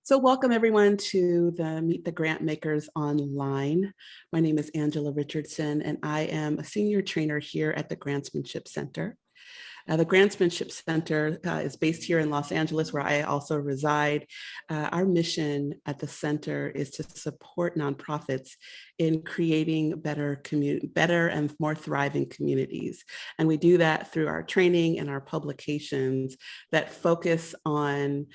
So welcome everyone to the Meet the Grantmakers online. My name is Angela Richardson and I am a senior trainer here at the Grantsmanship Center. The Grantsmanship Center is based here in Los Angeles, where I also reside. Our mission at the center is to support nonprofits in creating better and more thriving communities. And we do that through our training and our publications that focus on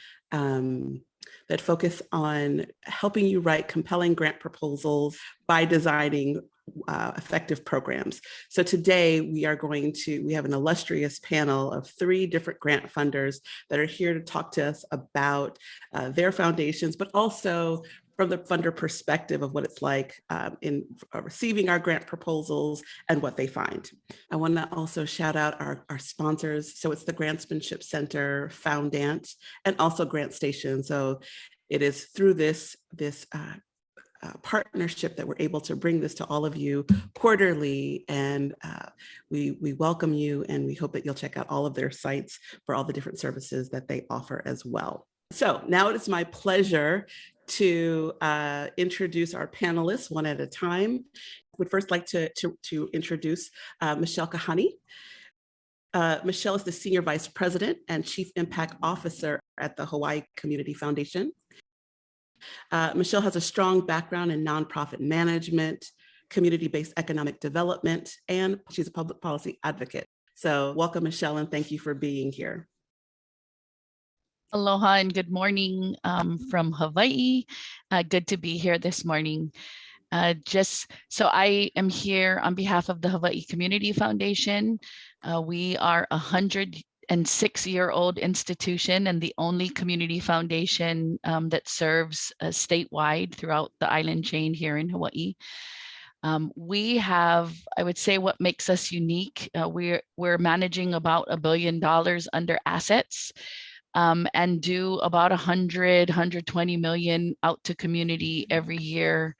helping you write compelling grant proposals by designing effective programs. So today we have an illustrious panel of 3 different grant funders that are here to talk to us about their foundations, but also from the funder perspective of what it's like in receiving our grant proposals and what they find. I want to also shout out our sponsors. So it's the Grantsmanship Center, Foundant, and also Grant Station. So it is through this partnership that we're able to bring this to all of you quarterly, and we welcome you, and we hope that you'll check out all of their sites for all the different services that they offer as well. So now it is my pleasure to introduce our panelists one at a time. I would first like to introduce Michelle Kauhane. Michelle is the Senior Vice President and Chief Impact Officer at the Hawai'i Community Foundation. Michelle has a strong background in nonprofit management, community-based economic development, and she's a public policy advocate. So welcome, Michelle, and thank you for being here. Aloha and good morning from Hawaii. Good to be here this morning. So I am here on behalf of the Hawai'i Community Foundation. We are a 106-year-old institution and the only community foundation that serves statewide throughout the island chain here in Hawaii. We have, I would say, what makes us unique. We're managing about $1 billion under assets and do about 120 million out to community every year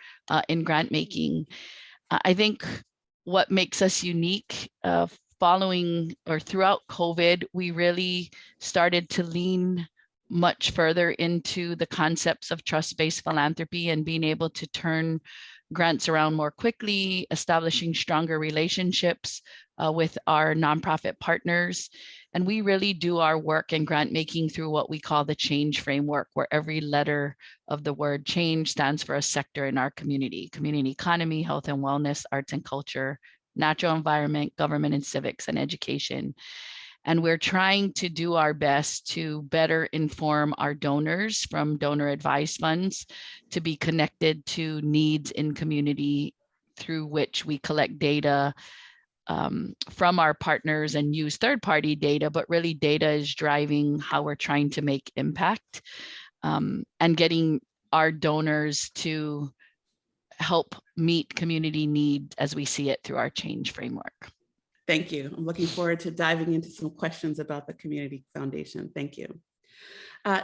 in grant making. I think what makes us unique following or throughout COVID, we really started to lean much further into the concepts of trust-based philanthropy and being able to turn grants around more quickly, establishing stronger relationships with our nonprofit partners. And we really do our work in grant making through what we call the change framework, where every letter of the word change stands for a sector in our community economy, health and wellness, arts and culture, natural environment, government and civics, and education. And we're trying to do our best to better inform our donors from donor advised funds to be connected to needs in community through which we collect data from our partners and use third-party data, but really data is driving how we're trying to make impact and getting our donors to help meet community need as we see it through our change framework. Thank you. I'm looking forward to diving into some questions about the Community Foundation. Thank you.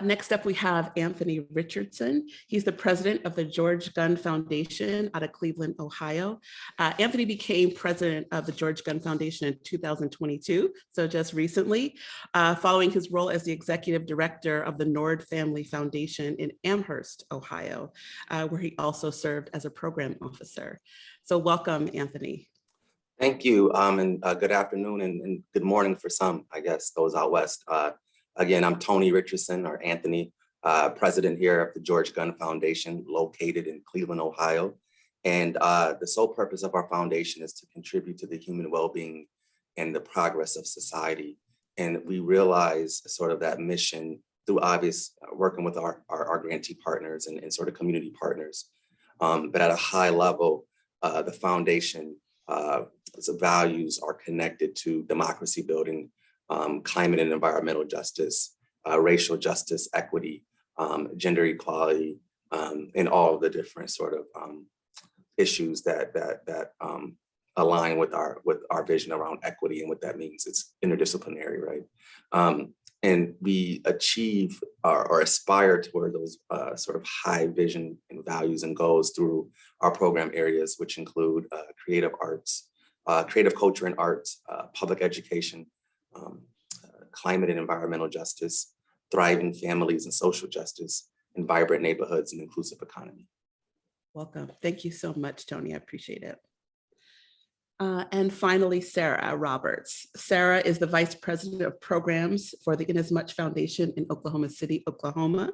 Next up, we have Anthony Richardson. He's the president of the George Gunn Foundation out of Cleveland, Ohio. Anthony became president of the George Gunn Foundation in 2022, so just recently, following his role as the executive director of the Nord Family Foundation in Amherst, Ohio, where he also served as a program officer. So welcome, Anthony. Thank you, and good afternoon and good morning for some, I guess, those out west. Again, I'm Tony Richardson, or Anthony, president here of the George Gunn Foundation, located in Cleveland, Ohio. And the sole purpose of our foundation is to contribute to the human well-being and the progress of society. And we realize sort of that mission through obvious working with our grantee partners and sort of community partners. But at a high level, the foundation values are connected to democracy building, climate and environmental justice, racial justice, equity, gender equality, and all of the different sort of issues that align with our vision around equity and what that means. It's interdisciplinary, right? And we achieve or aspire toward those sort of high vision and values and goals through our program areas, which include creative arts, creative culture and arts, public education, climate and environmental justice, thriving families and social justice, and vibrant neighborhoods and inclusive economy. Welcome. Thank you so much, Tony. I appreciate it. And finally, Sarah Roberts. Sarah is the Vice President of Programs for the Inasmuch Foundation in Oklahoma City, Oklahoma.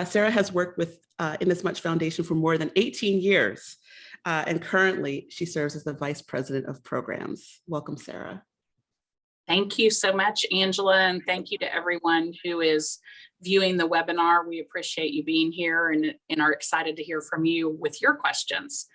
Sarah has worked with Inasmuch Foundation for more than 18 years, and currently she serves as the Vice President of Programs. Welcome, Sarah. Thank you so much, Angela, and thank you to everyone who is viewing the webinar. We appreciate you being here and are excited to hear from you with your questions.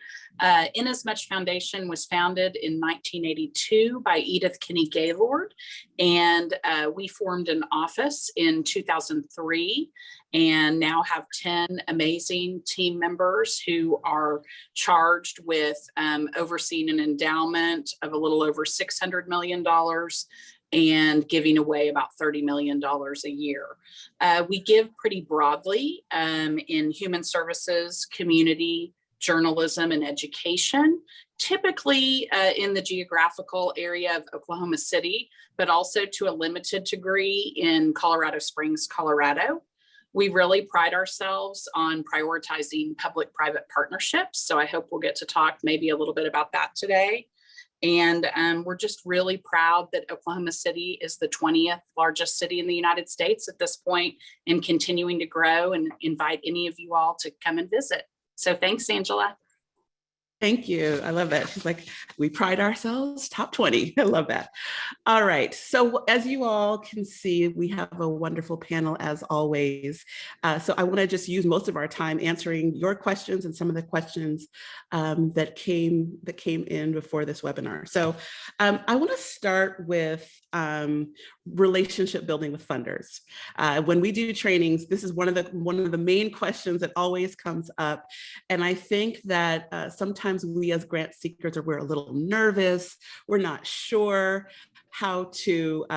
Inasmuch Foundation was founded in 1982 by Edith Kinney Gaylord, and we formed an office in 2003 and now have 10 amazing team members who are charged with overseeing an endowment of a little over $600 million and giving away about $30 million a year. We give pretty broadly in human services, community, journalism, and education, typically in the geographical area of Oklahoma City, but also to a limited degree in Colorado Springs, Colorado. We really pride ourselves on prioritizing public-private partnerships. So I hope we'll get to talk maybe a little bit about that today. And we're just really proud that Oklahoma City is the 20th largest city in the United States at this point and continuing to grow, and invite any of you all to come and visit. So thanks, Angela. Thank you. I love that. She's like, we pride ourselves, top 20. I love that. All right. So as you all can see, we have a wonderful panel as always. So I want to just use most of our time answering your questions and some of the questions that came in before this webinar. So I want to start with relationship building with funders. When we do trainings, this is one of the main questions that always comes up. And I think that sometimes we as grant seekers we're a little nervous. We're not sure how to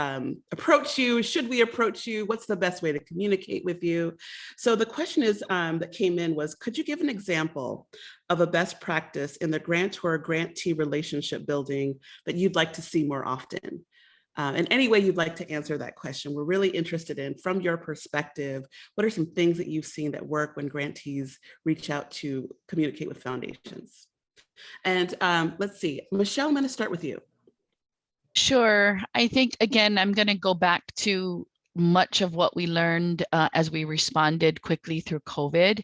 approach you. Should we approach you? What's the best way to communicate with you? So the question is that came in was, could you give an example of a best practice in the grantor-grantee relationship building that you'd like to see more often? And any way you'd like to answer that question, we're really interested in, from your perspective, what are some things that you've seen that work when grantees reach out to communicate with foundations? And let's see, Michelle, I'm going to start with you. Sure. I think, again, I'm going to go back to much of what we learned as we responded quickly through COVID.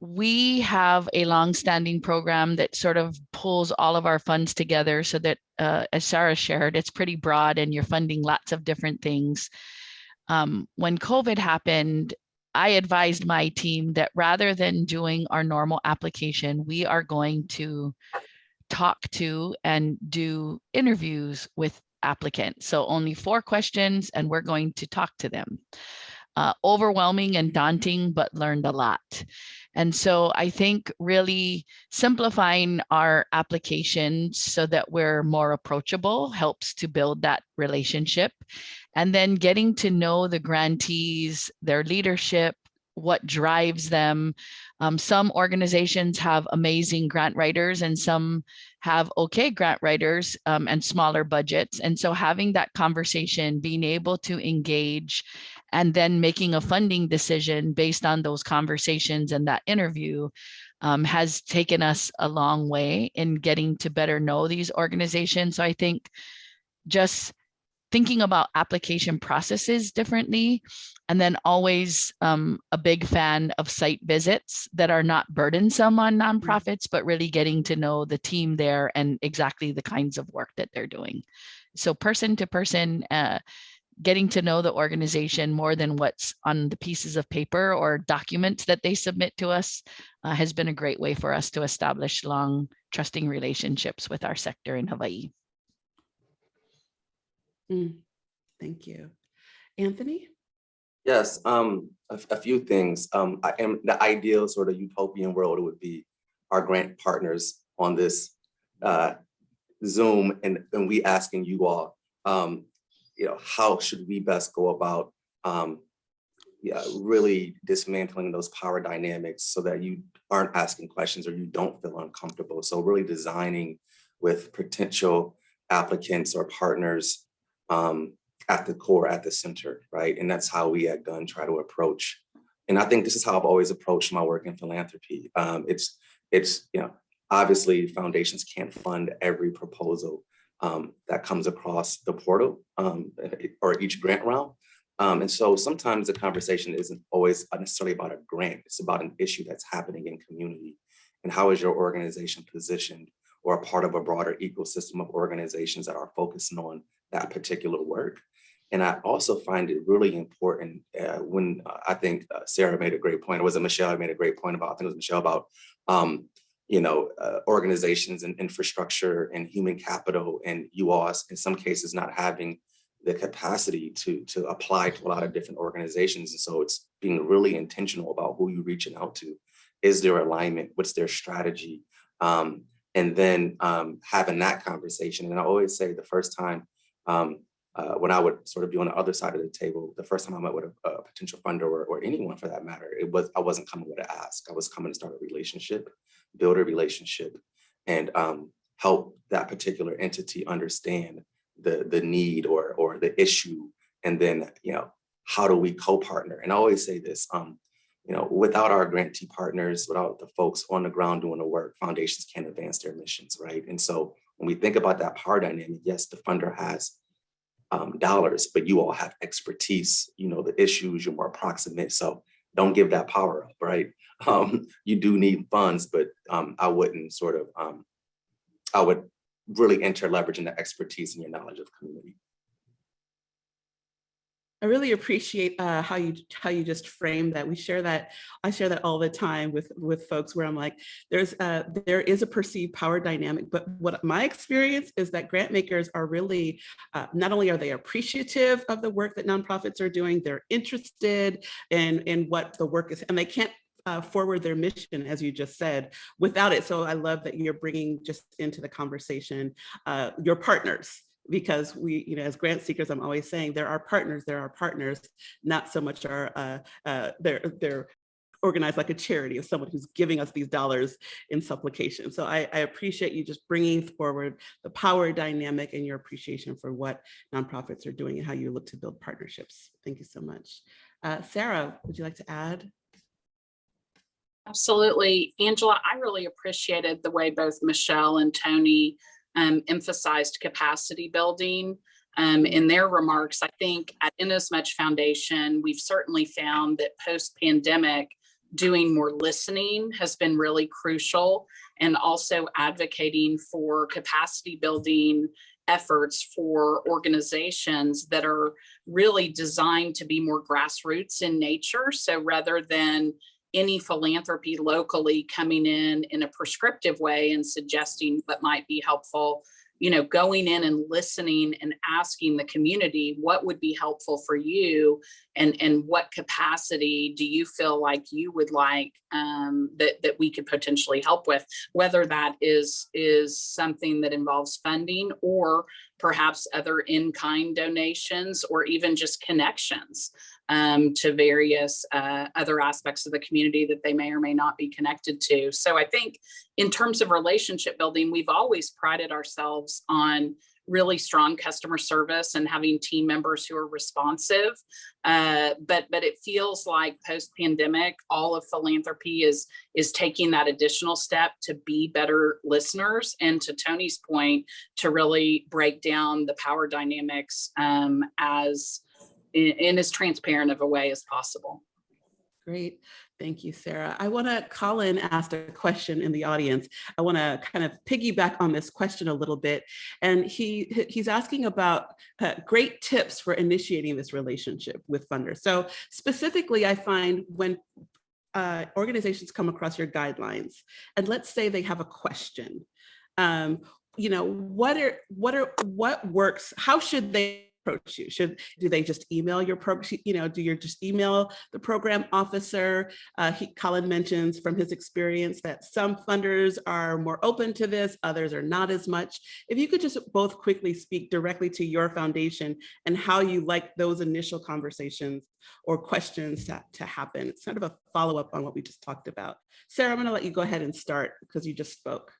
We have a longstanding program that sort of pulls all of our funds together so that, as Sarah shared, it's pretty broad and you're funding lots of different things. When COVID happened, I advised my team that rather than doing our normal application, we are going to talk to and do interviews with applicants. So only 4 questions, and we're going to talk to them. Overwhelming and daunting, but learned a lot. And so I think really simplifying our applications so that we're more approachable helps to build that relationship. And then getting to know the grantees, their leadership, what drives them. Some organizations have amazing grant writers and some have okay grant writers and smaller budgets. And so having that conversation, being able to engage, and then making a funding decision based on those conversations and that interview has taken us a long way in getting to better know these organizations. So I think just thinking about application processes differently, and then always a big fan of site visits that are not burdensome on nonprofits, but really getting to know the team there and exactly the kinds of work that they're doing. So person to person, getting to know the organization more than what's on the pieces of paper or documents that they submit to us has been a great way for us to establish long, trusting relationships with our sector in Hawaii. Thank you. Anthony? Yes, a few things. The ideal sort of utopian world would be our grant partners on this Zoom and we asking you all, how should we best go about really dismantling those power dynamics so that you aren't asking questions or you don't feel uncomfortable. So really designing with potential applicants or partners at the core, at the center, right? And that's how we at Gun try to approach. And I think this is how I've always approached my work in philanthropy. It's obviously foundations can't fund every proposal that comes across the portal or each grant round. And so sometimes the conversation isn't always necessarily about a grant. It's about an issue that's happening in community. And how is your organization positioned or a part of a broader ecosystem of organizations that are focusing on that particular work? And I also find it really important when I think Sarah made a great point, or was it Michelle made a great point about, I think it was Michelle, about organizations and infrastructure and human capital, and you all in some cases not having the capacity to apply to a lot of different organizations. And so it's being really intentional about who you're reaching out to. Is there alignment? What's their strategy? And then having that conversation. And I always say the first time when I would sort of be on the other side of the table, the first time I met with a potential funder or anyone for that matter, I wasn't coming with an ask. I was coming to start a relationship, build a relationship, and help that particular entity understand the need or the issue. And then, how do we co-partner? And I always say this, without our grantee partners, without the folks on the ground doing the work, foundations can't advance their missions, right? And so when we think about that power dynamic, yes, the funder has dollars, but you all have expertise, the issues, you're more proximate. So don't give that power up, right? You do need funds, but I wouldn't I would really enter leveraging the expertise and your knowledge of the community. I really appreciate how you just framed that. I share that all the time with folks where I'm like, there is a perceived power dynamic, but what my experience is that grant makers are really, not only are they appreciative of the work that nonprofits are doing, they're interested in what the work is, and they can't forward their mission, as you just said, without it. So I love that you're bringing just into the conversation your partners. Because we, as grant seekers, I'm always saying there are partners, not so much they're organized like a charity of someone who's giving us these dollars in supplication. So I appreciate you just bringing forward the power dynamic and your appreciation for what nonprofits are doing and how you look to build partnerships. Thank you so much. Sarah, would you like to add? Absolutely. Angela, I really appreciated the way both Michelle and Tony emphasized capacity building in their remarks. I think at Inasmuch Foundation, we've certainly found that post-pandemic, doing more listening has been really crucial, and also advocating for capacity building efforts for organizations that are really designed to be more grassroots in nature. So rather than any philanthropy locally coming in a prescriptive way and suggesting what might be helpful, going in and listening and asking the community what would be helpful for you, and what capacity do you feel like you would like that we could potentially help with, whether that is something that involves funding or perhaps other in-kind donations, or even just connections to various other aspects of the community that they may or may not be connected to. So I think in terms of relationship building, we've always prided ourselves on really strong customer service and having team members who are responsive. But it feels like post-pandemic, all of philanthropy is taking that additional step to be better listeners, and to Tony's point, to really break down the power dynamics as in as transparent of a way as possible. Great. Thank you, Sarah. I want to, Colin asked a question in the audience. I want to kind of piggyback on this question a little bit. And he's asking about great tips for initiating this relationship with funders. So specifically, I find when organizations come across your guidelines, and let's say they have a question, what works? How should they approach you? Do they just email your program? Do you just email the program officer? Colin mentions from his experience that some funders are more open to this, others are not as much. If you could just both quickly speak directly to your foundation and how you like those initial conversations or questions to happen. It's kind of a follow-up on what we just talked about. Sarah, I'm going to let you go ahead and start because you just spoke.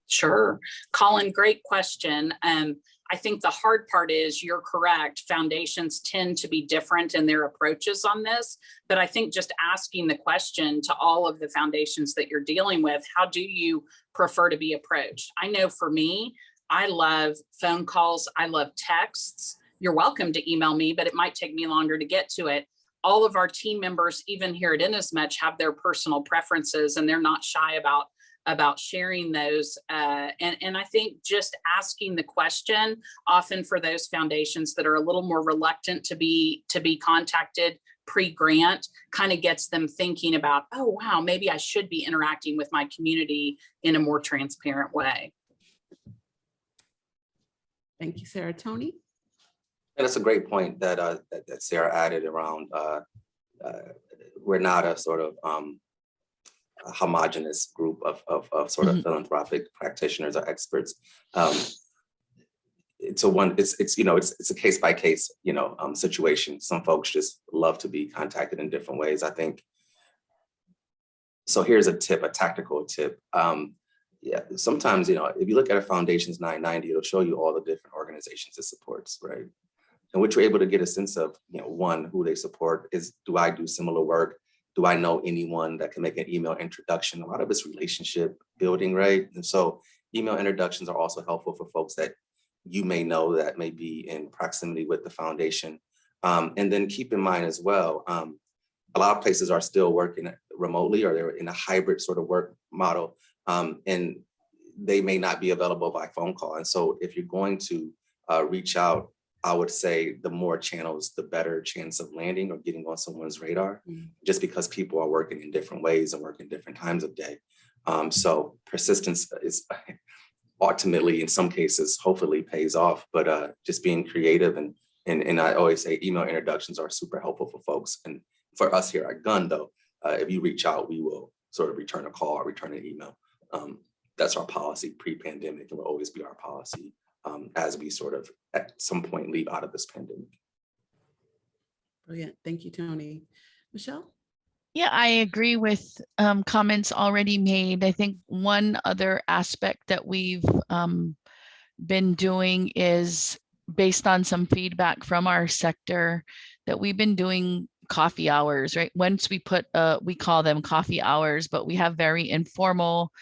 Sure. Colin, great question. I think the hard part is you're correct. Foundations tend to be different in their approaches on this, but I think just asking the question to all of the foundations that you're dealing with, how do you prefer to be approached? I know for me, I love phone calls. I love texts. You're welcome to email me, but it might take me longer to get to it. All of our team members, even here at Inasmuch, have their personal preferences, and they're not shy about sharing those. And I think just asking the question, often for those foundations that are a little more reluctant to be contacted pre-grant, kind of gets them thinking about, oh, wow, maybe I should be interacting with my community in a more transparent way. Thank you, Sarah. Tony? And that's a great point that that Sarah added around we're not a sort of a homogenous group of sort of philanthropic practitioners or experts. It's a case by case, situation. Some folks just love to be contacted in different ways. I think. So here's a tip, a tactical tip. Sometimes, if you look at a foundation's 990, it'll show you all the different organizations it supports, right? And which you're able to get a sense of, one, who they support is, do I do similar work? Do I know anyone that can make an email introduction? A lot of it's relationship building, right? And so email introductions are also helpful for folks that you may know that may be in proximity with the foundation. And then keep in mind as well, a lot of places are still working remotely, or they're in a hybrid sort of work model, and they may not be available by phone call. And so if you're going to reach out, I would say the more channels, the better chance of landing or getting on someone's radar, just because people are working in different ways and working different times of day. So persistence is ultimately, in some cases, hopefully pays off, but just being creative and I always say email introductions are super helpful for folks. And for us here at GUN, though, if you reach out, we will sort of return a call or return an email. That's our policy pre-pandemic, and will always be our policy as we sort of at some point leave out of this pandemic. Brilliant. Thank you, Tony. Michelle? Yeah, I agree with comments already made. I think one other aspect that we've been doing is, based on some feedback from our sector, that we've been doing coffee hours, right? Once we we call them coffee hours, but we have very informal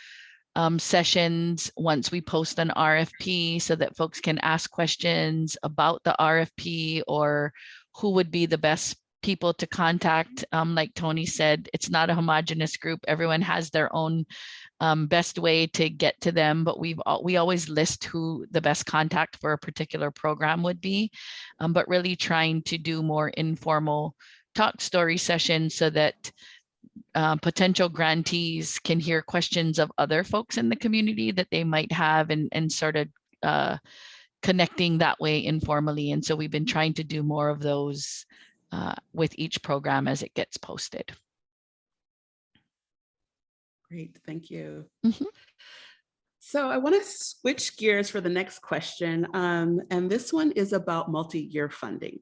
sessions once we post an RFP, so that folks can ask questions about the RFP or who would be the best people to contact. Like Tony said, it's not a homogenous group. Everyone has their own best way to get to them, but we always list who the best contact for a particular program would be, but really trying to do more informal talk story sessions so that potential grantees can hear questions of other folks in the community that they might have, and sort of connecting that way informally. And so we've been trying to do more of those with each program as it gets posted. Great, thank you. Mm-hmm. So I want to switch gears for the next question. And this one is about multi-year funding.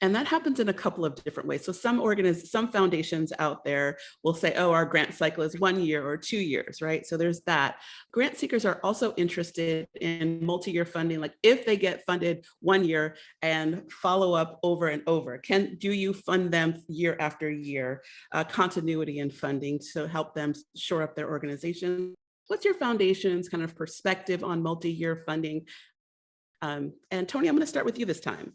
And that happens in a couple of different ways. So some foundations out there will say, oh, our grant cycle is 1 year or 2 years, right? So there's that. Grant seekers are also interested in multi-year funding, like if they get funded 1 year and follow up over and over, do you fund them year after year, continuity in funding to help them shore up their organization? What's your foundation's kind of perspective on multi-year funding? And Tony, I'm going to start with you this time.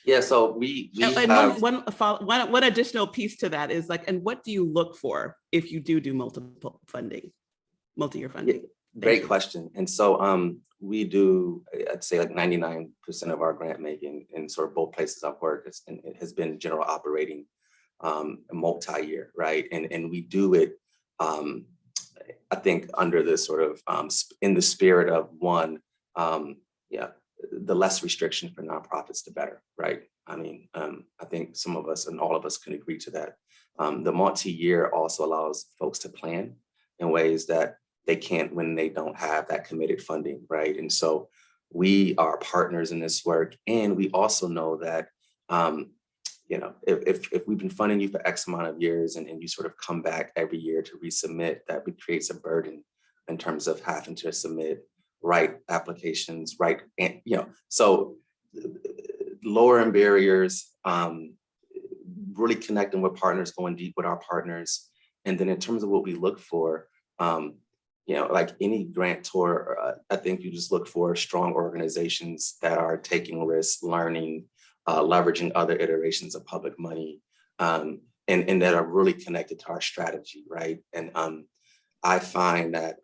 Yeah, so we and have one additional piece to that is like, and what do you look for if you do multi-year funding? Great question. And so we do, I'd say like 99% of our grant making in sort of both places I've worked, it has been general operating multi-year, right? And we do it, I think, under this sort of in the spirit of one, the less restriction for nonprofits, the better, right? I mean, I think some of us and all of us can agree to that. The multi-year also allows folks to plan in ways that they can't when they don't have that committed funding, right? And so we are partners in this work, and we also know that, if we've been funding you for X amount of years and you sort of come back every year to resubmit, that creates a burden in terms of having to submit right applications, right, and so lowering barriers, really connecting with partners, going deep with our partners. And then in terms of what we look for, like any grantor, I think you just look for strong organizations that are taking risks, learning, leveraging other iterations of public money, and that are really connected to our strategy, right? And I find that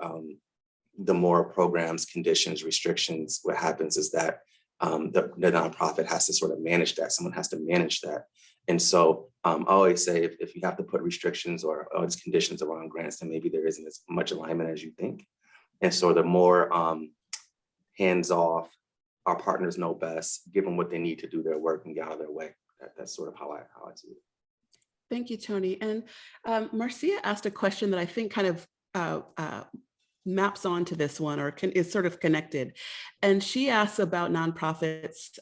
the more programs, conditions, restrictions, what happens is that the nonprofit has to sort of manage that. Someone has to manage that. And so I always say, if you have to put restrictions or it's conditions around grants, then maybe there isn't as much alignment as you think. And so the more hands-off, our partners know best, give them what they need to do their work and get out of their way. That's sort of how I see it. Thank you, Tony. And Marcia asked a question that I think kind of maps onto this one, or is sort of connected. And she asks about nonprofits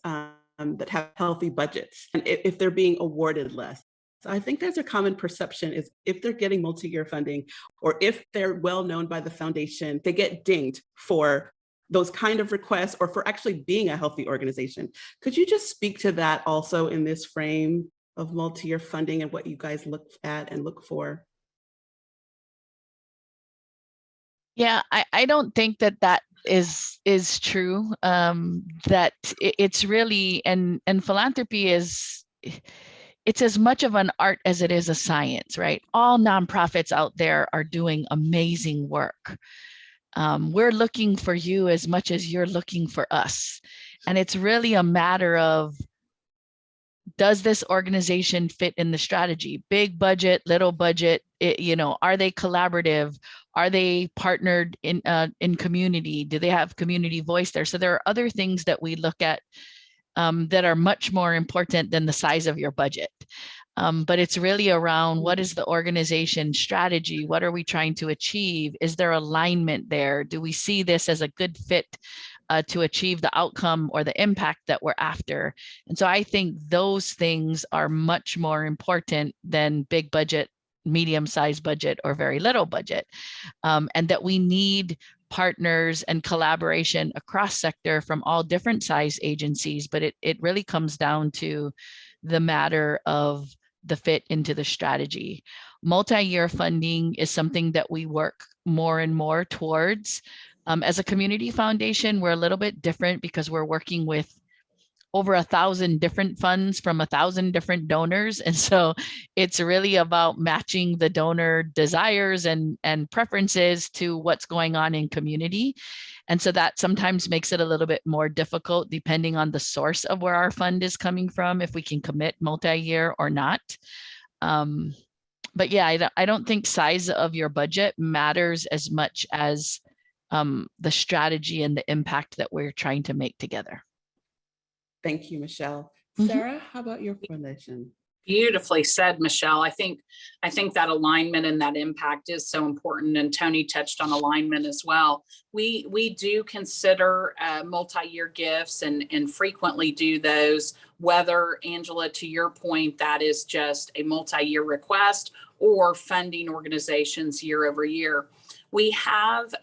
that have healthy budgets and if they're being awarded less. So I think there's a common perception is if they're getting multi-year funding, or if they're well known by the foundation, they get dinged for those kind of requests or for actually being a healthy organization. Could you just speak to that also in this frame of multi-year funding and what you guys look at and look for? Yeah, I don't think that is true. That it's really, and philanthropy it's as much of an art as it is a science, right? All nonprofits out there are doing amazing work. We're looking for you as much as you're looking for us. And it's really a matter of, does this organization fit in the strategy? Big budget, little budget, are they collaborative? Are they partnered in community? Do they have community voice there? So there are other things that we look at that are much more important than the size of your budget. But it's really around, what is the organization strategy? What are we trying to achieve? Is there alignment there? Do we see this as a good fit to achieve the outcome or the impact that we're after? And so I think those things are much more important than big budget, medium-sized budget, or very little budget. And that we need partners and collaboration across sector from all different size agencies, but it really comes down to the matter of the fit into the strategy. Multi-year funding is something that we work more and more towards. As a community foundation, we're a little bit different because we're working with over 1,000 different funds from 1,000 different donors. And so it's really about matching the donor desires and preferences to what's going on in community. And so that sometimes makes it a little bit more difficult depending on the source of where our fund is coming from, if we can commit multi-year or not. But yeah, I don't think size of your budget matters as much as the strategy and the impact that we're trying to make together. Thank you, Michelle. Mm-hmm. Sarah, how about your foundation? Beautifully said, Michelle. I think that alignment and that impact is so important. And Tony touched on alignment as well. We do consider multi-year gifts and frequently do those, whether, Angela, to your point, that is just a multi-year request or funding organizations year over year. We have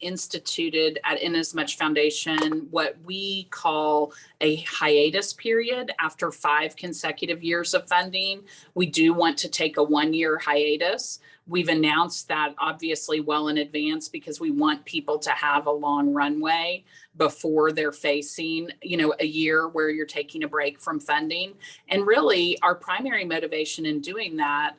instituted at Inasmuch Foundation what we call a hiatus period after 5 consecutive years of funding. We do want to take a 1-year hiatus. We've announced that obviously well in advance because we want people to have a long runway before they're facing, a year where you're taking a break from funding. And really, our primary motivation in doing that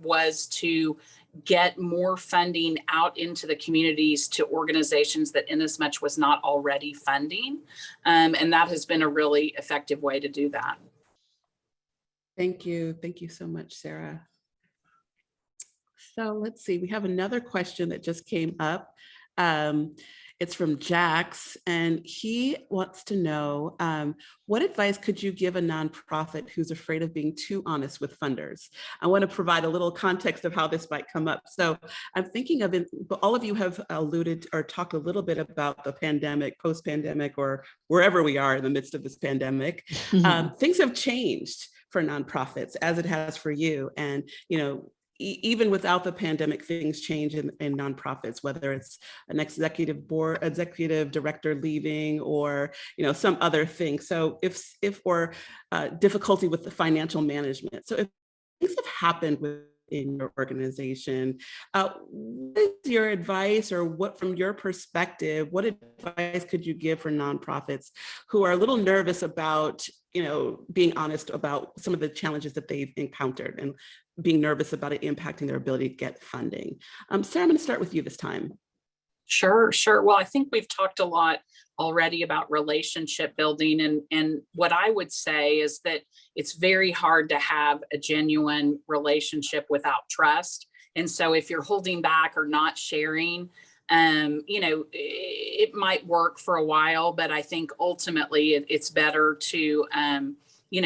was to get more funding out into the communities to organizations that Inasmuch was not already funding. And that has been a really effective way to do that. Thank you. Thank you so much, Sarah. So let's see, we have another question that just came up. It's from Jax, and he wants to know, what advice could you give a nonprofit who's afraid of being too honest with funders? I want to provide a little context of how this might come up. So I'm thinking of it, but all of you have alluded or talked a little bit about the pandemic, post-pandemic, or wherever we are in the midst of this pandemic. Things have changed for nonprofits as it has for you. And, even without the pandemic, things change in nonprofits, whether it's an executive director leaving, or some other thing. So if difficulty with the financial management. So if things have happened within your organization, what is your advice, or what, from your perspective, what advice could you give for nonprofits who are a little nervous about being honest about some of the challenges that they've encountered, and being nervous about it impacting their ability to get funding? Sarah, I'm going to start with you this time. Sure. Well, I think we've talked a lot already about relationship building. And what I would say is that it's very hard to have a genuine relationship without trust. And so if you're holding back or not sharing, it might work for a while, but I think ultimately it's better to,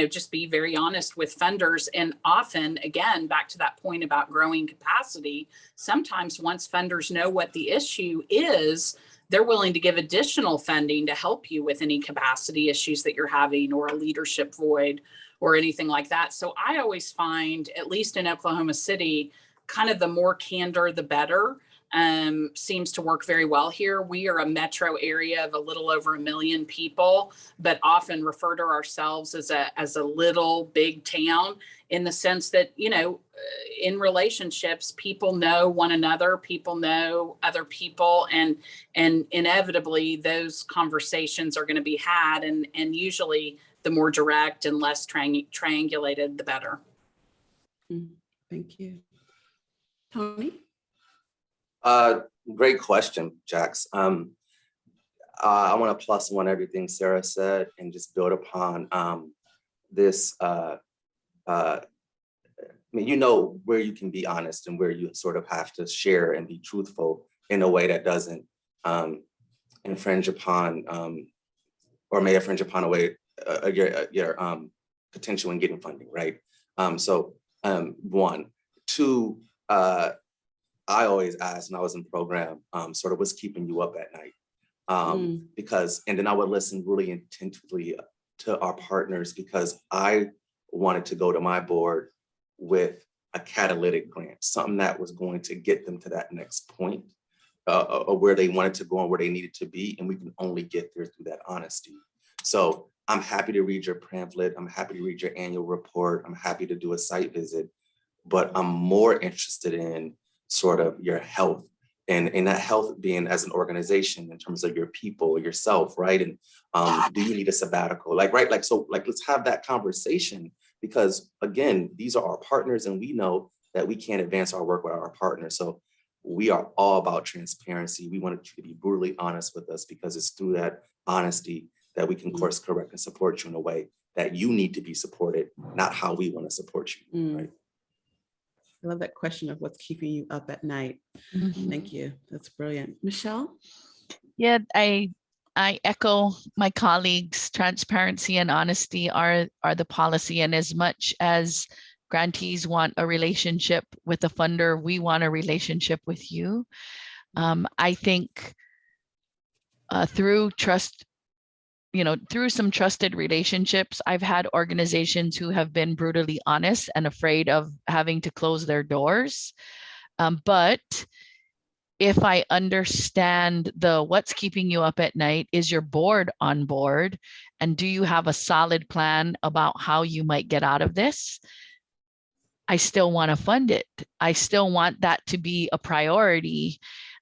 just be very honest with funders. And often, again, back to that point about growing capacity, sometimes once funders know what the issue is, they're willing to give additional funding to help you with any capacity issues that you're having, or a leadership void or anything like that. So I always find, at least in Oklahoma City, kind of the more candor, the better. Seems to work very well here. We are a metro area of a little over 1 million people, but often refer to ourselves as a little big town, in the sense that, in relationships, people know one another, people know other people, and inevitably those conversations are going to be had, and usually the more direct and less triangulated, the better. Thank you. Tony? Great question, Jax. I want to plus one everything Sarah said, and just build upon this. Where you can be honest, and where you sort of have to share and be truthful in a way that doesn't infringe upon, or may infringe upon a way your potential in getting funding, right? One. Two, I always asked when I was in program, sort of what's keeping you up at night? Because, and then I would listen really intently to our partners, because I wanted to go to my board with a catalytic grant, something that was going to get them to that next point of where they wanted to go and where they needed to be. And we can only get there through that honesty. So I'm happy to read your pamphlet. I'm happy to read your annual report. I'm happy to do a site visit, but I'm more interested in sort of your health, and that health being as an organization in terms of your people, yourself, right? And do you need a sabbatical? Let's have that conversation, because again, these are our partners, and we know that we can't advance our work without our partners. So we are all about transparency. We want you to be brutally honest with us, because it's through that honesty that we can course correct and support you in a way that you need to be supported, not how we want to support you, right? I love that question of what's keeping you up at night. Thank you. That's brilliant. Michelle? Yeah, I echo my colleagues. Transparency and honesty are the policy. And as much as grantees want a relationship with a funder, we want a relationship with you. I think through trust, through some trusted relationships, I've had organizations who have been brutally honest and afraid of having to close their doors. But if I understand what's keeping you up at night, is your board on board? And do you have a solid plan about how you might get out of this? I still want to fund it. I still want that to be a priority.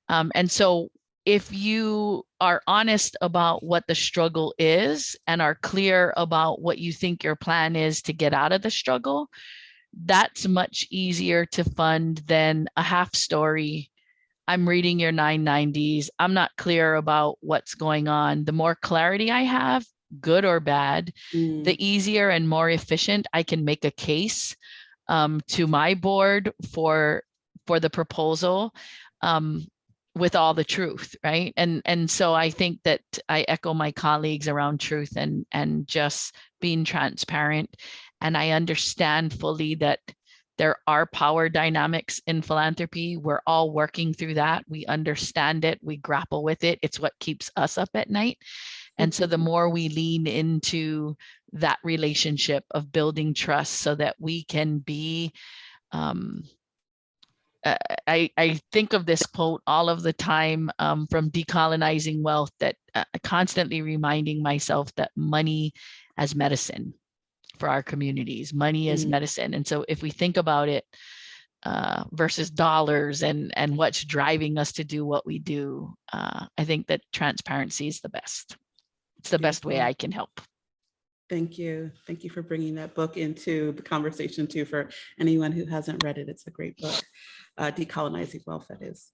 And so if you are honest about what the struggle is and are clear about what you think your plan is to get out of the struggle, that's much easier to fund than a half story. I'm reading your 990s. I'm not clear about what's going on. The more clarity I have, good or bad, the easier and more efficient I can make a case to my board for the proposal. With all the truth, right? And so I think that I echo my colleagues around truth and just being transparent. And I understand fully that there are power dynamics in philanthropy. We're all working through that. We understand it. We grapple with it. It's what keeps us up at night. And so the more we lean into that relationship of building trust so that we can be I think of this quote all of the time from Decolonizing Wealth, that constantly reminding myself that money as medicine for our communities, money as medicine. And so if we think about it versus dollars and what's driving us to do what we do, I think that transparency is the best. It's the best way I can help. Thank you. Thank you for bringing that book into the conversation too. For anyone who hasn't read it, it's a great book, Decolonizing Wealth, that is.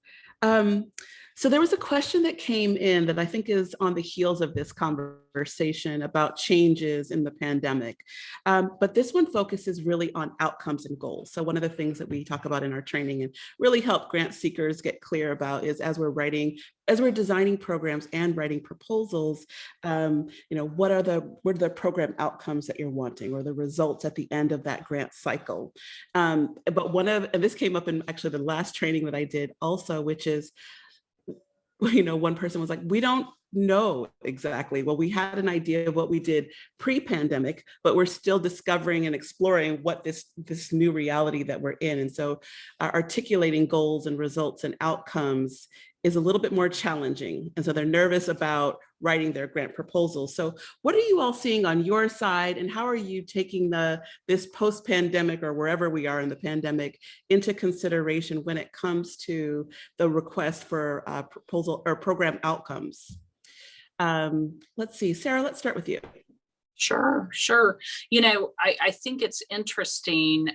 So there was a question that came in that I think is on the heels of this conversation about changes in the pandemic. But this one focuses really on outcomes and goals. So one of the things that we talk about in our training and really help grant seekers get clear about is as we're designing programs and writing proposals, what are the program outcomes that you're wanting, or the results at the end of that grant cycle? But and this came up in actually the last training that I did also, which is, one person was like, we don't know exactly. Well, we had an idea of what we did pre-pandemic, but we're still discovering and exploring what this new reality that we're in. And so articulating goals and results and outcomes is a little bit more challenging. And so they're nervous about writing their grant proposals. So what are you all seeing on your side, and how are you taking this post-pandemic, or wherever we are in the pandemic, into consideration when it comes to the request for proposal or program outcomes? Let's see, Sarah, let's start with you. Sure. I think it's interesting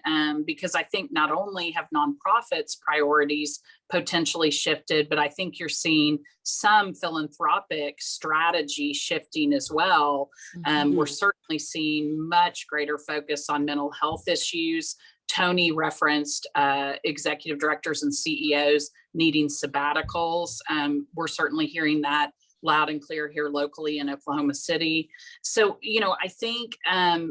because I think not only have nonprofits' priorities potentially shifted, but I think you're seeing some philanthropic strategy shifting as well. We're certainly seeing much greater focus on mental health issues. Tony referenced executive directors and CEOs needing sabbaticals. We're certainly hearing that loud and clear here locally in Oklahoma City. So, I think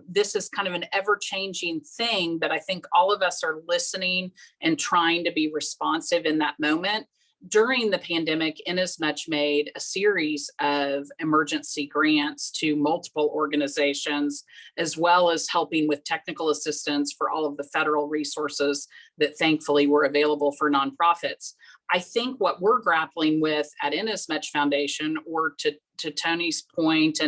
this is kind of an ever-changing thing, but I think all of us are listening and trying to be responsive in that moment. During the pandemic, Inasmuch made a series of emergency grants to multiple organizations, as well as helping with technical assistance for all of the federal resources that thankfully were available for nonprofits. I think what we're grappling with at Inasmuch Foundation, or to Tony's point,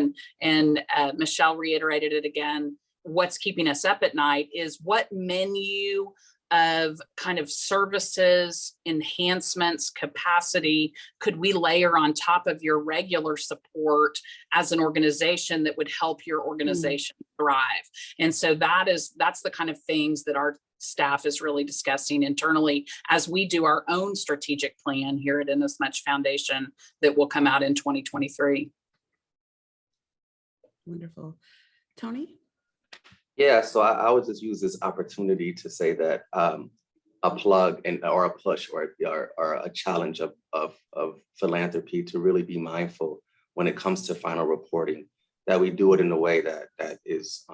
and Michelle reiterated it again, what's keeping us up at night is what menu of kind of services, enhancements, capacity could we layer on top of your regular support as an organization that would help your organization thrive. And so that's the kind of things that our staff is really discussing internally as we do our own strategic plan here at Inasmuch Foundation that will come out in 2023. Wonderful. Tony? Yeah, so I would just use this opportunity to say that a plug or a push or a challenge of philanthropy to really be mindful when it comes to final reporting, that we do it in a way that is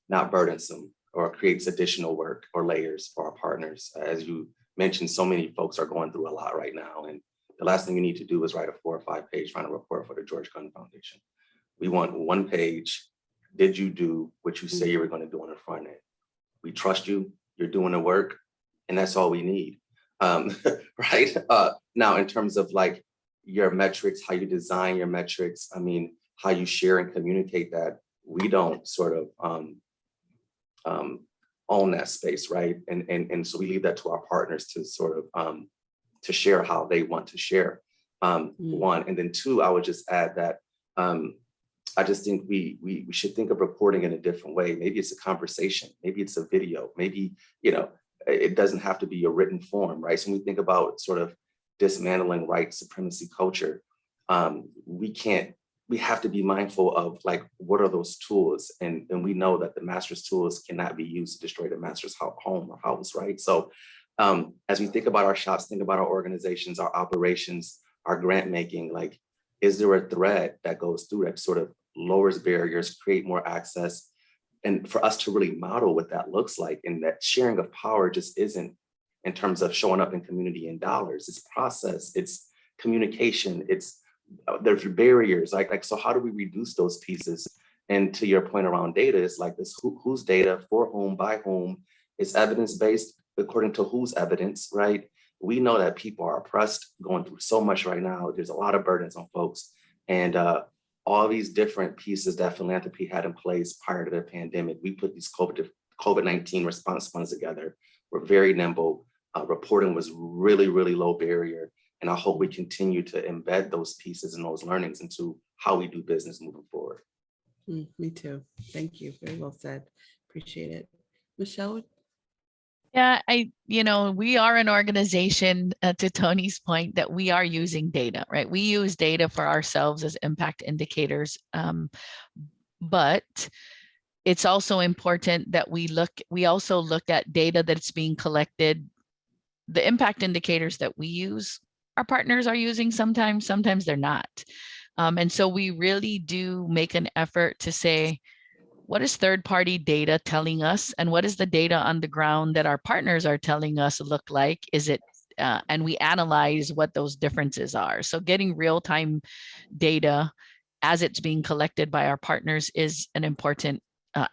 not burdensome or creates additional work or layers for our partners. As you mentioned, so many folks are going through a lot right now, and the last thing you need to do is write a 4 or 5 page final report for the George Gunn Foundation. We want 1 page. Did you do what you say you were going to do on the front end? We trust you, you're doing the work, and that's all we need, right? Now, in terms of like your metrics, how you design your metrics, how you share and communicate that, we don't sort of own that space, right? And so we leave that to our partners to sort of to share how they want to share, 1. And then 2, I would just add that I just think we should think of reporting in a different way. Maybe it's a conversation, maybe it's a video, maybe, it doesn't have to be a written form, right? So when we think about sort of dismantling white supremacy culture, we have to be mindful of like, what are those tools? And we know that the master's tools cannot be used to destroy the master's home or house, right? So as we think about our shops, think about our organizations, our operations, our grant making, like, is there a thread that goes through that sort of lowers barriers, create more access? And for us to really model what that looks like, and that sharing of power just isn't in terms of showing up in community in dollars, it's process, it's communication, there's barriers, like, so how do we reduce those pieces? And to your point around data, it's like this, whose data, for whom, by whom, it's evidence-based, according to whose evidence, right? We know that people are oppressed, going through so much right now. There's a lot of burdens on folks. And all these different pieces that philanthropy had in place prior to the pandemic, we put these COVID-19 response funds together. We're very nimble. Reporting was really, really low barrier. And I hope we continue to embed those pieces and those learnings into how we do business moving forward. Me too. Thank you. Very well said. Appreciate it. Michelle? Yeah, we are an organization, to Tony's point, that we are using data, right? We use data for ourselves as impact indicators. But it's also important that we also look at data that's being collected. The impact indicators that we use, our partners are using sometimes they're not. And so we really do make an effort to say, what is third-party data telling us, and what is the data on the ground that our partners are telling us look like? Is it, and we analyze what those differences are. So getting real-time data as it's being collected by our partners is an important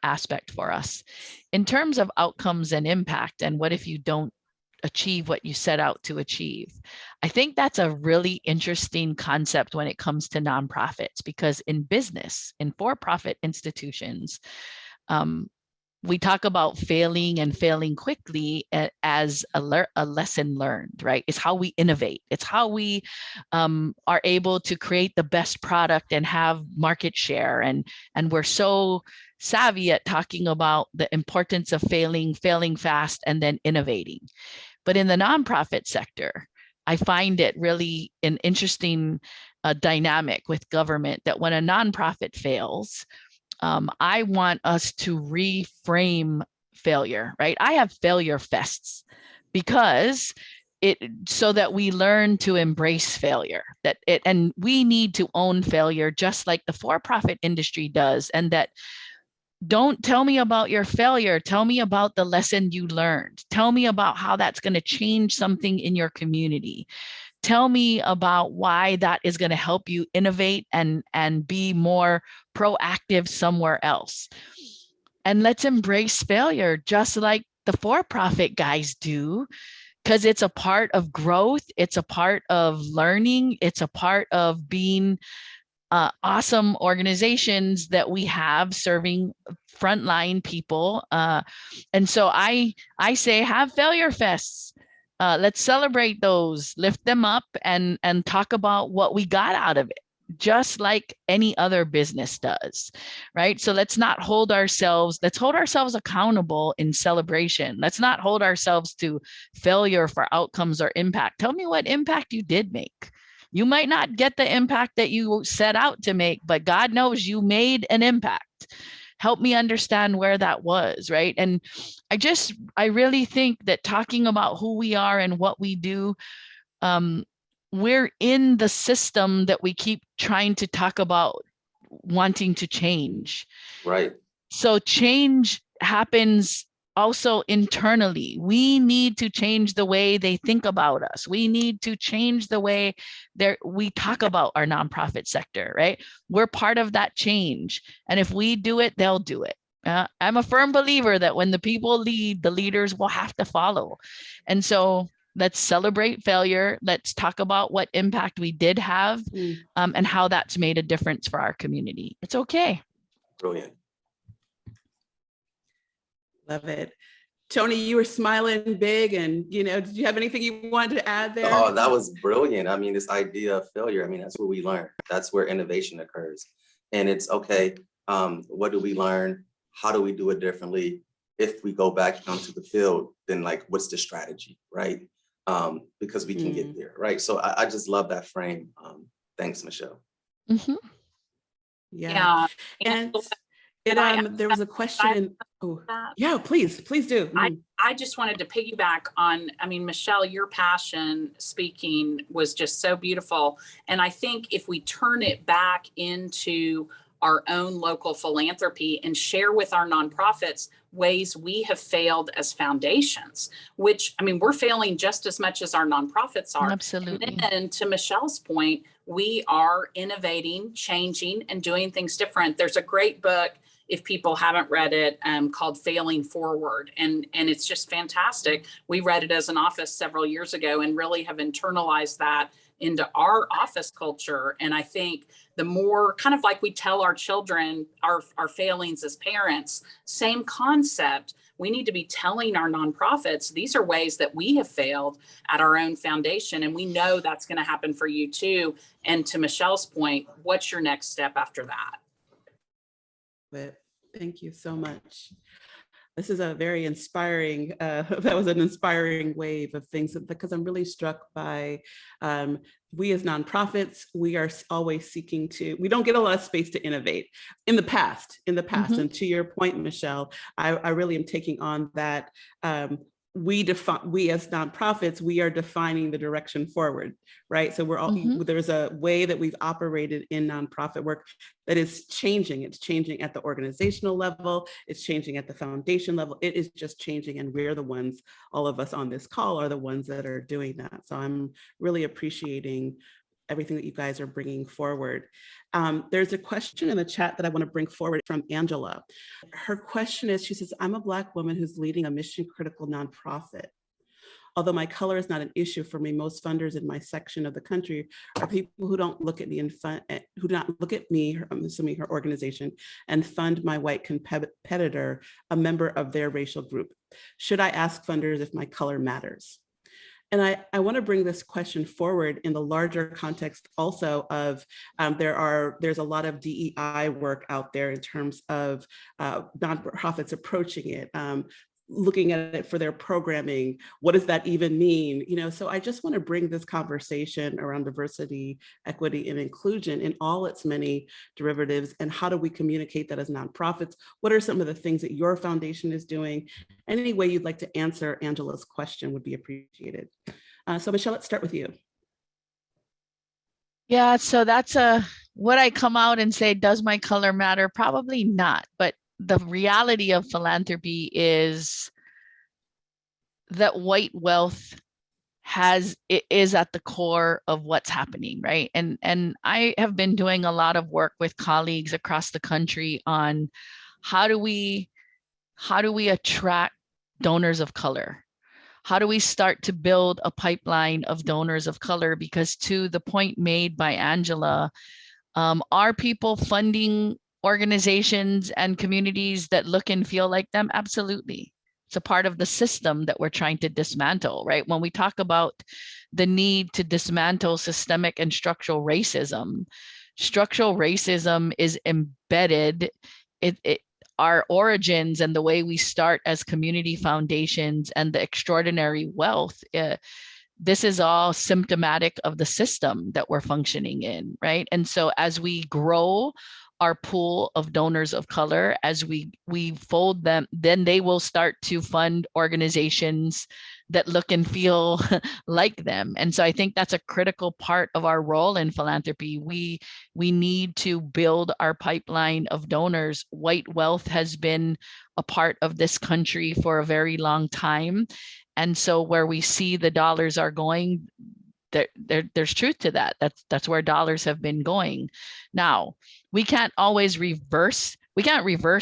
aspect for us. In terms of outcomes and impact, and what if you don't achieve what you set out to achieve? I think that's a really interesting concept when it comes to nonprofits, because in business, in for-profit institutions, we talk about failing and failing quickly as a lesson learned, right? It's how we innovate. It's how we are able to create the best product and have market share. And we're so savvy at talking about the importance of failing fast, and then innovating. But in the nonprofit sector, I find it really an interesting dynamic with government that when a nonprofit fails, I want us to reframe failure, right? I have failure fests because so that we learn to embrace failure, and we need to own failure just like the for-profit industry does. And that, don't tell me about your failure. Tell me about the lesson you learned. Tell me about how that's going to change something in your community. Tell me about why that is going to help you innovate and be more proactive somewhere else. And let's embrace failure just like the for-profit guys do, because it's a part of growth. It's a part of learning. It's a part of being awesome organizations that we have serving frontline people. And so I say, have failure fests. Let's celebrate those, lift them up, and talk about what we got out of it, just like any other business does, right? So let's hold ourselves accountable in celebration. Let's not hold ourselves to failure for outcomes or impact. Tell me what impact you did make. You might not get the impact that you set out to make, but God knows you made an impact. Help me understand where that was, right? And I really think that talking about who we are and what we do, we're in the system that we keep trying to talk about wanting to change. Right. So change happens also internally. We need to change the way they think about us. We need to change the way we talk about our nonprofit sector, right? We're part of that change. And if we do it, they'll do it. I'm a firm believer that when the people lead, the leaders will have to follow. And so let's celebrate failure. Let's talk about what impact we did have, and how that's made a difference for our community. It's okay. Brilliant. Love it. Tony, you were smiling big, and did you have anything you wanted to add there? Oh, that was brilliant. I mean, this idea of failure, that's where we learn. That's where innovation occurs. And it's okay. What do we learn? How do we do it differently? If we go back onto the field, then what's the strategy, right? Because we can get there, right? So I just love that frame. Thanks, Michelle. Mm-hmm. Yeah. And there was a question. Oh, yeah, please do. I just wanted to piggyback on, Michelle, your passion speaking was just so beautiful. And I think if we turn it back into our own local philanthropy and share with our nonprofits ways we have failed as foundations, which, we're failing just as much as our nonprofits are. Absolutely. And then to Michelle's point, we are innovating, changing, and doing things different. There's a great book. if people haven't read it, called Failing Forward. And it's just fantastic. We read it as an office several years ago and really have internalized that into our office culture. And I think the more kind of like we tell our children our failings as parents, same concept. We need to be telling our nonprofits, these are ways that we have failed at our own foundation. And we know that's going to happen for you too. And to Michelle's point, what's your next step after that? Thank you so much. This is a very inspiring, that was an inspiring wave of things, because I'm really struck by, we as nonprofits, we are always seeking to, we don't get a lot of space to innovate in the past. Mm-hmm. And to your point, Michelle, I really am taking on that. We as nonprofits, we are defining the direction forward, right? So we're all, there's a way that we've operated in nonprofit work that is changing. It's changing at the organizational level. It's changing at the foundation level. It is just changing. And we're the ones, all of us on this call are the ones that are doing that. So I'm really appreciating everything that you guys are bringing forward. There's a question in the chat that I want to bring forward from Angela. Her question is, she says, I'm a Black woman who's leading a mission critical nonprofit. Although my color is not an issue for me, most funders in my section of the country are people who don't look at me who do not look at me, I'm assuming her organization, and fund my white competitor, a member of their racial group. Should I ask funders if my color matters? And I want to bring this question forward in the larger context also of there's a lot of DEI work out there in terms of nonprofits approaching it, looking at it for their programming. What does that even mean? So I just want to bring this conversation around diversity, equity, and inclusion in all its many derivatives. And how do we communicate that as nonprofits? What are some of the things that your foundation is doing? Any way you'd like to answer Angela's question would be appreciated. So Michelle, let's start with you. Yeah, so that's would I come out and say, does my color matter? Probably not. But the reality of philanthropy is that white wealth is at the core of what's happening, right? And I have been doing a lot of work with colleagues across the country on how do we attract donors of color? How do we start to build a pipeline of donors of color? Because to the point made by Angela, are people funding organizations and communities that look and feel like them? Absolutely. It's a part of the system that we're trying to dismantle, right? When we talk about the need to dismantle systemic and structural racism is embedded. Our origins and the way we start as community foundations and the extraordinary wealth, this is all symptomatic of the system that we're functioning in, right? And so as we grow our pool of donors of color, as we fold them, then they will start to fund organizations that look and feel like them. And so I think that's a critical part of our role in philanthropy. We need to build our pipeline of donors. White wealth has been a part of this country for a very long time. And so where we see the dollars are going, there's truth to that. That's where dollars have been going. Now, we can't always reverse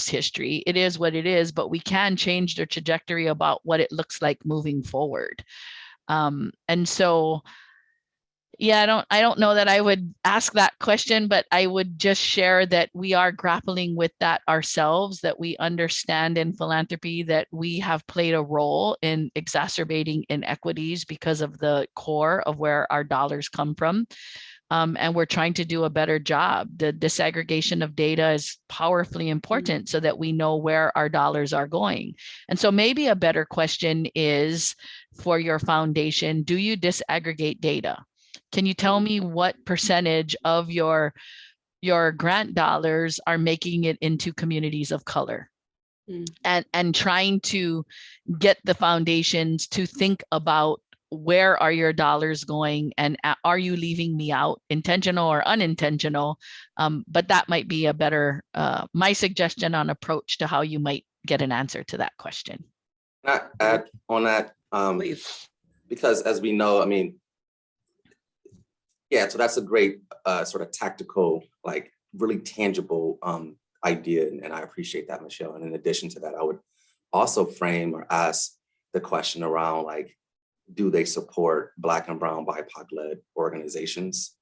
history. It is what it is, but we can change the trajectory about what it looks like moving forward. And so, yeah, I don't know that I would ask that question, but I would just share that we are grappling with that ourselves, that we understand in philanthropy that we have played a role in exacerbating inequities because of the core of where our dollars come from. And we're trying to do a better job. The disaggregation of data is powerfully important so that we know where our dollars are going. And so maybe a better question is for your foundation, do you disaggregate data? Can you tell me what percentage of your grant dollars are making it into communities of color? And trying to get the foundations to think about where are your dollars going and are you leaving me out, intentional or unintentional? But that might be a better, my suggestion on approach to how you might get an answer to that question. Can I add on that? Please. Because as we know, I mean, yeah, so that's a great sort of tactical, like really tangible idea, and I appreciate that, Michelle. And in addition to that, I would also frame or ask the question around, like, do they support Black and Brown BIPOC-led organizations,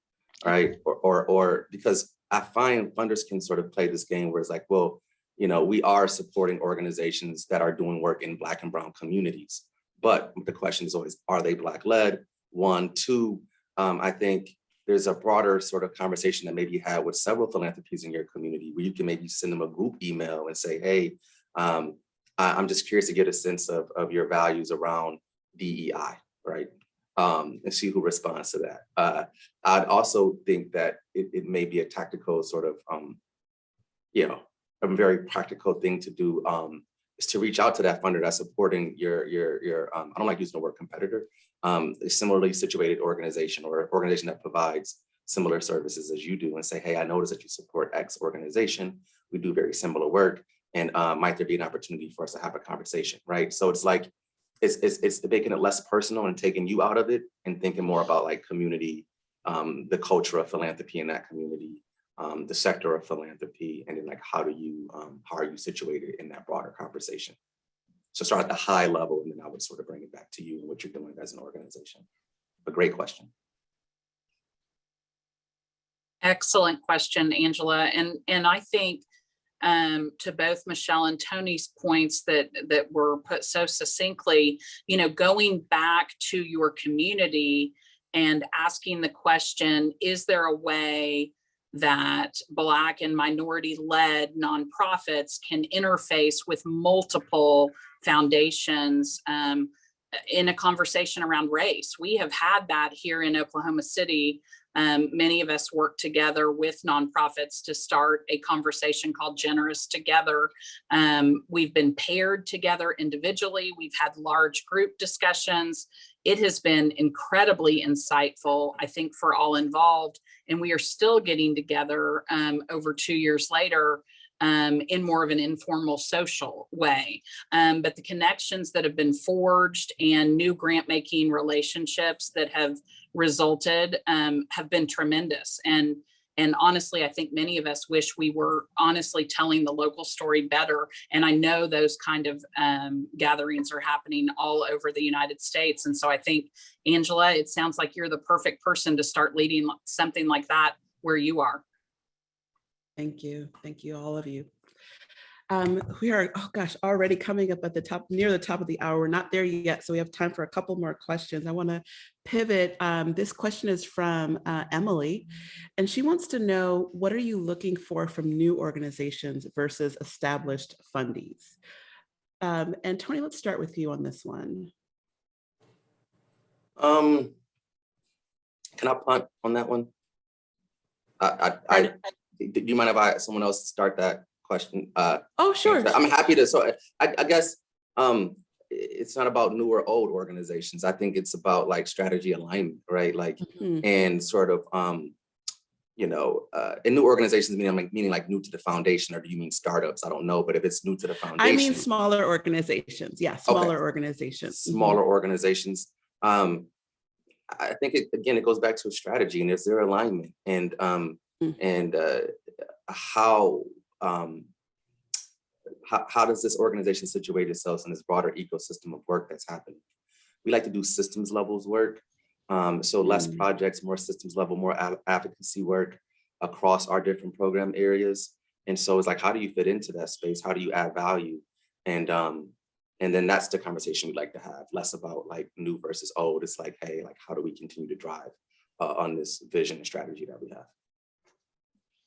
right? Or because I find funders can sort of play this game where it's like, well, you know, we are supporting organizations that are doing work in Black and Brown communities. But the question is always, are they Black-led? One, two, I think there's a broader sort of conversation that maybe you had with several philanthropies in your community where you can maybe send them a group email and say, hey, I'm just curious to get a sense of your values around DEI, right? And see who responds to that. I'd also think that it may be a tactical sort of, you know, a very practical thing to do is to reach out to that funder that's supporting your I don't like using the word competitor, a similarly situated organization or organization that provides similar services as you do, and say, hey, I noticed that you support X organization. We do very similar work. And might there be an opportunity for us to have a conversation, right? So it's like, it's making it less personal and taking you out of it and thinking more about like community, the culture of philanthropy in that community, the sector of philanthropy, and then like how are you situated in that broader conversation? So start at the high level, and then I would sort of bring it back to you and what you're doing as an organization. A great question. Excellent question, Angela. And I think to both Michelle and Tony's points that were put so succinctly, you know, going back to your community and asking the question, is there a way that Black and minority-led nonprofits can interface with multiple foundations in a conversation around race? We have had that here in Oklahoma City. Many of us work together with nonprofits to start a conversation called Generous Together. We've been paired together individually. We've had large group discussions. It has been incredibly insightful, I think, for all involved. And we are still getting together over 2 years later in more of an informal social way. But the connections that have been forged and new grant making relationships that have resulted have been tremendous. And honestly, I think many of us wish we were honestly telling the local story better. And I know those kind of gatherings are happening all over the United States. And so I think, Angela, it sounds like you're the perfect person to start leading something like that where you are. Thank you. Thank you, all of you. We are, oh gosh, already coming up at the top, near the top of the hour. We're not there yet, so we have time for a couple more questions. I want to pivot. This question is from Emily, and she wants to know, what are you looking for from new organizations versus established fundies? And Tony, let's start with you on this one. Can I punt on that one? Do you mind if someone else start that question? Oh, sure. I'm happy to. So I guess it's not about new or old organizations. I think it's about like strategy alignment, right? Like, and sort of, you know, and new organizations meaning like new to the foundation, or do you mean startups? I don't know, but if it's new to the foundation. I mean smaller organizations. Yeah, smaller organizations. Smaller organizations. I think it goes back to a strategy, and is there alignment, and how does this organization situate itself in this broader ecosystem of work that's happening? We like to do systems levels work, so less projects, more systems level, more advocacy work across our different program areas. And so it's like, how do you fit into that space? How do you add value? And then that's the conversation we'd like to have, less about like new versus old. It's like, hey, like, how do we continue to drive on this vision and strategy that we have?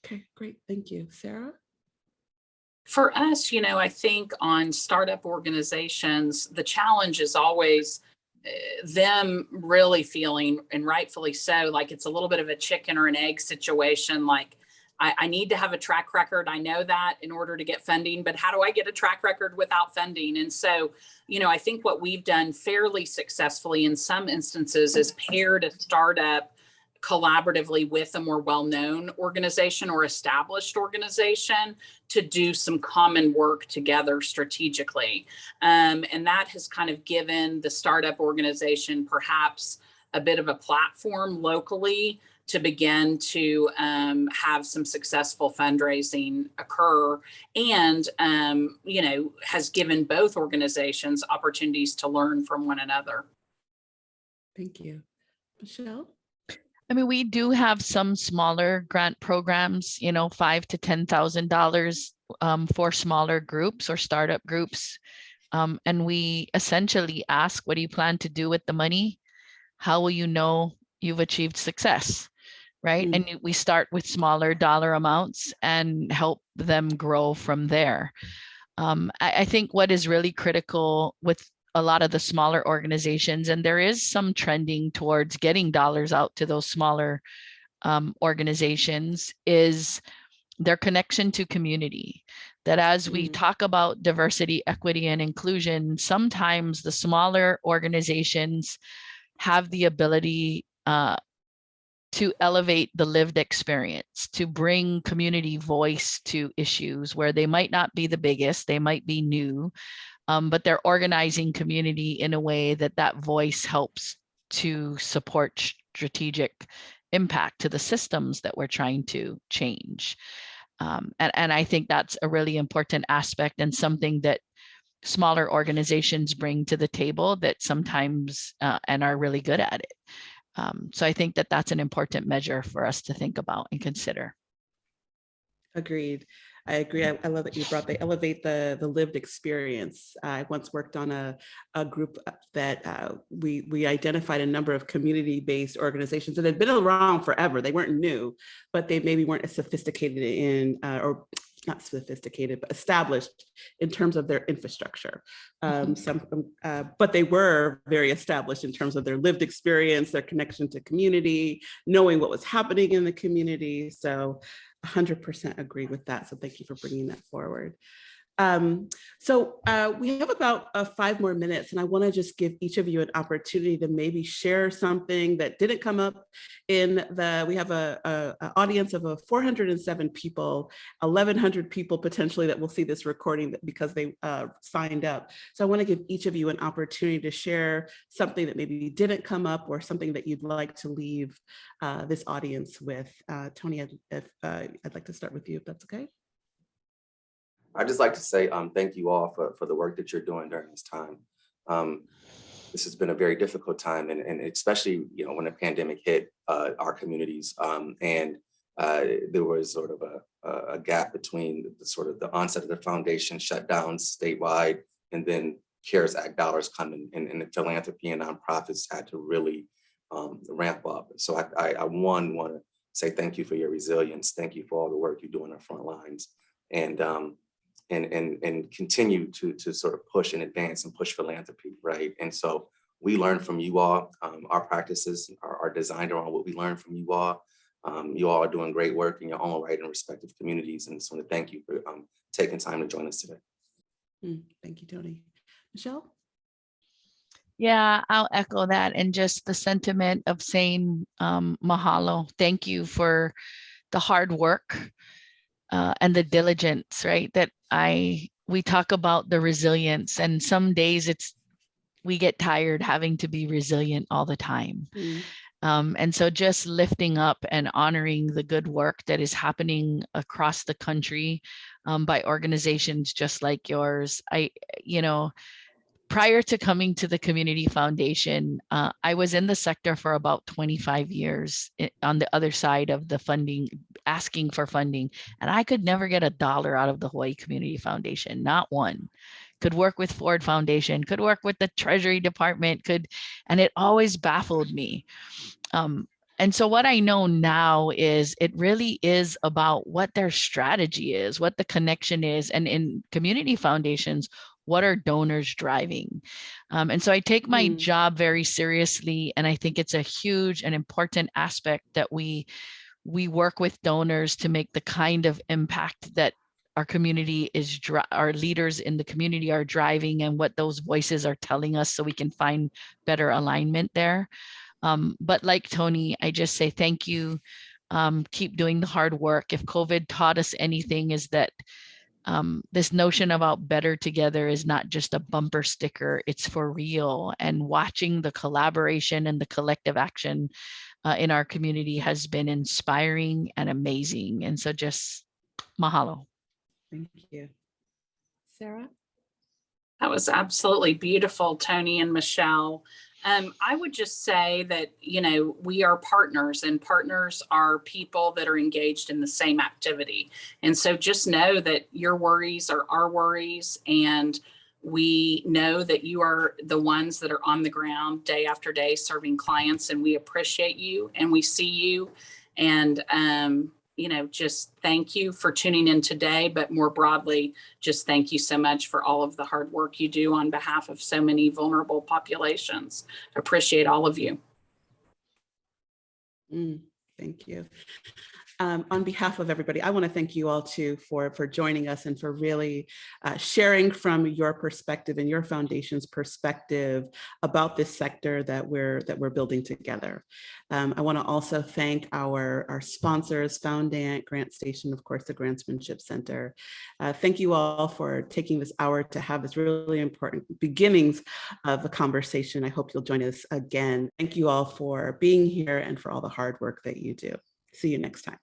Okay, great. Thank you. Sarah? For us, you know, I think on startup organizations, the challenge is always them really feeling, and rightfully so, like it's a little bit of a chicken or an egg situation. Like, I need to have a track record. I know that in order to get funding, but how do I get a track record without funding? And so, you know, I think what we've done fairly successfully in some instances is paired a startup collaboratively with a more well-known organization or established organization to do some common work together strategically. And that has kind of given the startup organization perhaps a bit of a platform locally to begin to have some successful fundraising occur, and has given both organizations opportunities to learn from one another. Thank you. Michelle? I mean, we do have some smaller grant programs, $5,000 to $10,000 for smaller groups or startup groups. And we essentially ask, what do you plan to do with the money? How will you know you've achieved success, right? And we start with smaller dollar amounts and help them grow from there. I think what is really critical with a lot of the smaller organizations, and there is some trending towards getting dollars out to those smaller organizations, is their connection to community. That as we talk about diversity, equity, and inclusion, sometimes the smaller organizations have the ability to elevate the lived experience, to bring community voice to issues where they might not be the biggest, they might be new, but they're organizing community in a way that voice helps to support strategic impact to the systems that we're trying to change. And I think that's a really important aspect, and something that smaller organizations bring to the table that sometimes and are really good at it. So I think that's an important measure for us to think about and consider. Agreed. I agree. I love that you brought the elevate the lived experience. I once worked on a group that we identified a number of community-based organizations that had been around forever. They weren't new, but they maybe weren't as sophisticated or not sophisticated, but established in terms of their infrastructure. But they were very established in terms of their lived experience, their connection to community, knowing what was happening in the community. So 100% agree with that. So thank you for bringing that forward. So we have about 5 more minutes, and I want to just give each of you an opportunity to maybe share something that didn't come up we have a audience of 407 people, 1,100 people potentially that will see this recording because they signed up. So I want to give each of you an opportunity to share something that maybe didn't come up, or something that you'd like to leave this audience with. Tony, I'd like to start with you, if that's okay. I'd just like to say thank you all for the work that you're doing during this time. This has been a very difficult time, and especially when the pandemic hit our communities, and there was sort of a gap between the onset of the foundation shutdowns statewide, and then CARES Act dollars coming, and the philanthropy and nonprofits had to really ramp up. So I want to say thank you for your resilience. Thank you for all the work you do on the front lines, and continue to sort of push and advance and push philanthropy, right? And so we learn from you all. Our practices are designed around what we learn from you all. You all are doing great work in your own right in respective communities, and just want to thank you for taking time to join us today. Thank you, Tony. Michelle? Yeah, I'll echo that, and just the sentiment of saying mahalo. Thank you for the hard work and the diligence, right? We talk about the resilience, and some days we get tired having to be resilient all the time. And so just lifting up and honoring the good work that is happening across the country by organizations just like yours. Prior to coming to the Community Foundation, I was in the sector for about 25 years on the other side of the funding, asking for funding, and I could never get $1 out of the Hawaii Community Foundation, not one. Could work with Ford Foundation, could work with the Treasury Department, and it always baffled me. And so what I know now is it really is about what their strategy is, what the connection is, and in community foundations, what are donors driving? And so I take my job very seriously, and I think it's a huge and important aspect that we work with donors to make the kind of impact that our community our leaders in the community are driving, and what those voices are telling us, so we can find better alignment there. But like Tony, I just say thank you. Keep doing the hard work. If COVID taught us anything, is that This notion about better together is not just a bumper sticker, it's for real. And watching the collaboration and the collective action in our community has been inspiring and amazing. And so just mahalo. Thank you. Sarah? That was absolutely beautiful, Tony and Michelle. I would just say that, you know, we are partners, and partners are people that are engaged in the same activity. And so just know that your worries are our worries, and we know that you are the ones that are on the ground day after day serving clients, and we appreciate you and we see you. And, you know, just thank you for tuning in today, but more broadly, just thank you so much for all of the hard work you do on behalf of so many vulnerable populations. Appreciate all of you. Thank you. On behalf of everybody, I want to thank you all too for joining us and for really sharing from your perspective and your foundation's perspective about this sector that we're building together. I want to also thank our sponsors, Foundant, Grant Station, of course, the Grantsmanship Center. Thank you all for taking this hour to have this really important beginnings of a conversation. I hope you'll join us again. Thank you all for being here and for all the hard work that you do. See you next time.